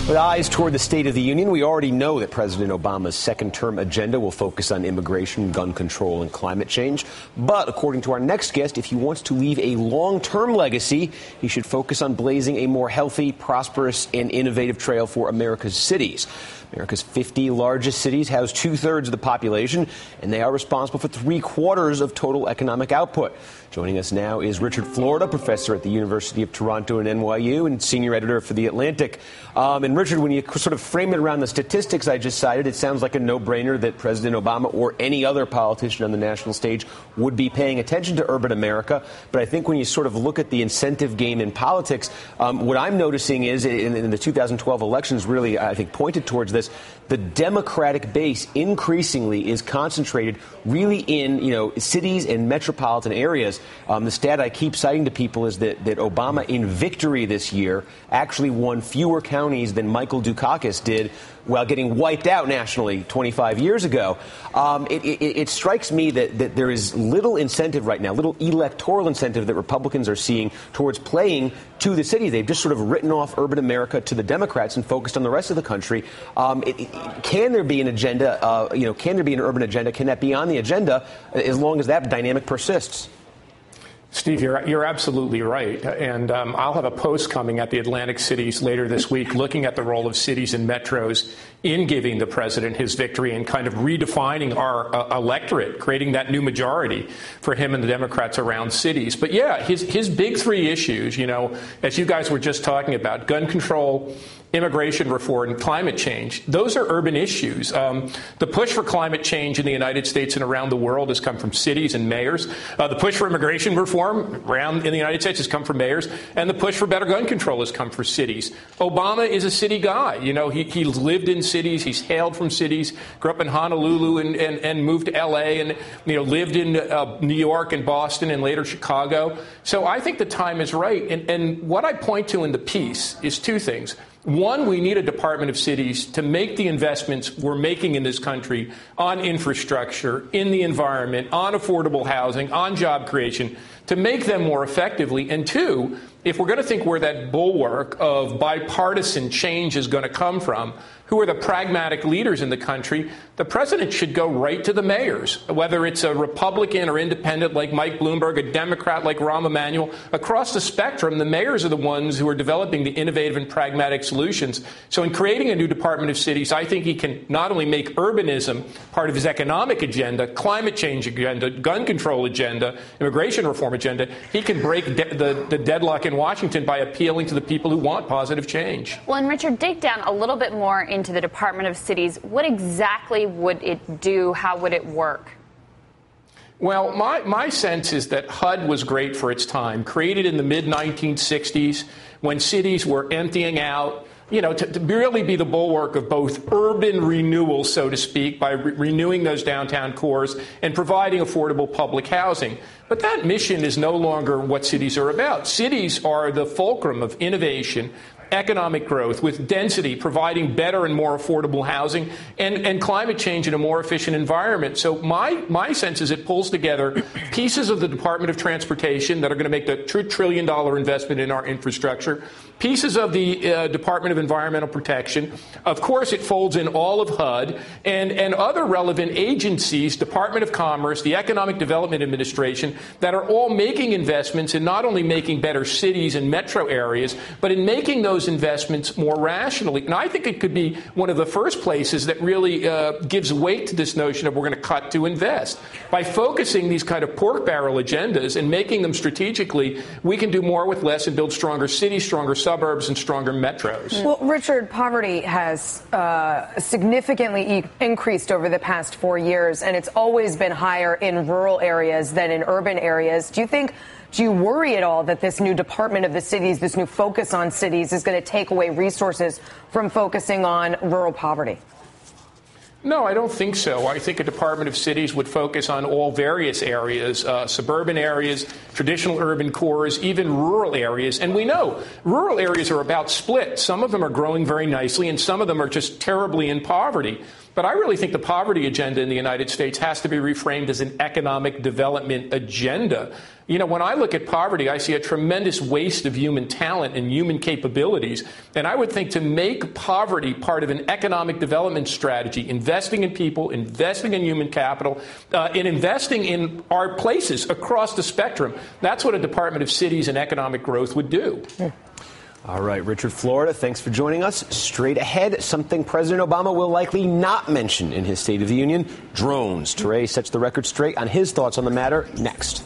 With eyes toward the State of the Union, we already know that President Obama's second-term agenda will focus on immigration, gun control, and climate change. But according to our next guest, if he wants to leave a long-term legacy, he should focus on blazing a more healthy, prosperous, and innovative trail for America's cities. America's 50 largest cities house two-thirds of the population, and they are responsible for three-quarters of total economic output. Joining us now is Richard Florida, professor at the University of Toronto and NYU, and senior editor for The Atlantic. And Richard, when you sort of frame it around the statistics I just cited, it sounds like a no-brainer that President Obama or any other politician on the national stage would be paying attention to urban America. But I think when you sort of look at the incentive game in politics, what I'm noticing is in the 2012 elections really, I think, pointed towards this. The Democratic base increasingly is concentrated really in, cities and metropolitan areas. The stat I keep citing to people is that Obama in victory this year actually won fewer counties than Michael Dukakis did while getting wiped out nationally 25 years ago. It strikes me that there is little incentive right now, little electoral incentive that Republicans are seeing towards playing to the city. They've just sort of written off urban America to the Democrats and focused on the rest of the country. Can there be an agenda? Can there be an urban agenda? Can that be on the agenda as long as that dynamic persists? Steve, you're absolutely right. And I'll have a post coming at the Atlantic Cities later this week looking at the role of cities and metros in giving the president his victory and kind of redefining our electorate, creating that new majority for him and the Democrats around cities. But yeah, his big three issues, as you guys were just talking about, gun control, immigration reform, and climate change, those are urban issues. The push for climate change in the United States and around the world has come from cities and mayors. The push for immigration reform around in the United States has come from mayors. And the push for better gun control has come from cities. Obama is a city guy. He lived in cities. He's hailed from cities, grew up in Honolulu and moved to L.A. and, lived in New York and Boston and later Chicago. So I think the time is right. And what I point to in the piece is two things. One, we need a Department of Cities to make the investments we're making in this country on infrastructure, in the environment, on affordable housing, on job creation, to make them more effectively. And two, if we're going to think where that bulwark of bipartisan change is going to come from, who are the pragmatic leaders in the country, the president should go right to the mayors, whether it's a Republican or independent like Mike Bloomberg, a Democrat like Rahm Emanuel. Across the spectrum, the mayors are the ones who are developing the innovative and pragmatic solutions. So in creating a new Department of Cities, I think he can not only make urbanism part of his economic agenda, climate change agenda, gun control agenda, immigration reform agenda, he can break the deadlock in Washington by appealing to the people who want positive change. Well, and Richard, dig down a little bit more into the Department of Cities. What exactly would it do? How would it work? Well, my sense is that HUD was great for its time, created in the mid-1960s when cities were emptying out, to really be the bulwark of both urban renewal, so to speak, by renewing those downtown cores and providing affordable public housing. But that mission is no longer what cities are about. Cities are the fulcrum of innovation, economic growth, with density providing better and more affordable housing, and climate change in a more efficient environment. So my sense is it pulls together pieces of the Department of Transportation that are going to make the $2 trillion investment in our infrastructure, pieces of the Department of Environmental Protection. Of course, it folds in all of HUD and other relevant agencies, Department of Commerce, the Economic Development Administration, that are all making investments in not only making better cities and metro areas, but in making those investments more rationally. And I think it could be one of the first places that really gives weight to this notion of we're going to cut to invest. By focusing these kind of pork barrel agendas and making them strategically, we can do more with less and build stronger cities, stronger suburbs, and stronger metros. Well, Richard, poverty has significantly increased over the past 4 years, and it's always been higher in rural areas than in urban areas. Do you worry at all that this new Department of the Cities, this new focus on cities, is going to take away resources from focusing on rural poverty? No, I don't think so. I think a Department of Cities would focus on all various areas, suburban areas, traditional urban cores, even rural areas. And we know rural areas are about split. Some of them are growing very nicely, and some of them are just terribly in poverty. But I really think the poverty agenda in the United States has to be reframed as an economic development agenda. You know, when I look at poverty, I see a tremendous waste of human talent and human capabilities. And I would think to make poverty part of an economic development strategy, investing in people, investing in human capital, and investing in our places across the spectrum, that's what a Department of Cities and Economic Growth would do. All right, Richard Florida, thanks for joining us. Straight ahead, something President Obama will likely not mention in his State of the Union, drones. Teray sets the record straight on his thoughts on the matter next.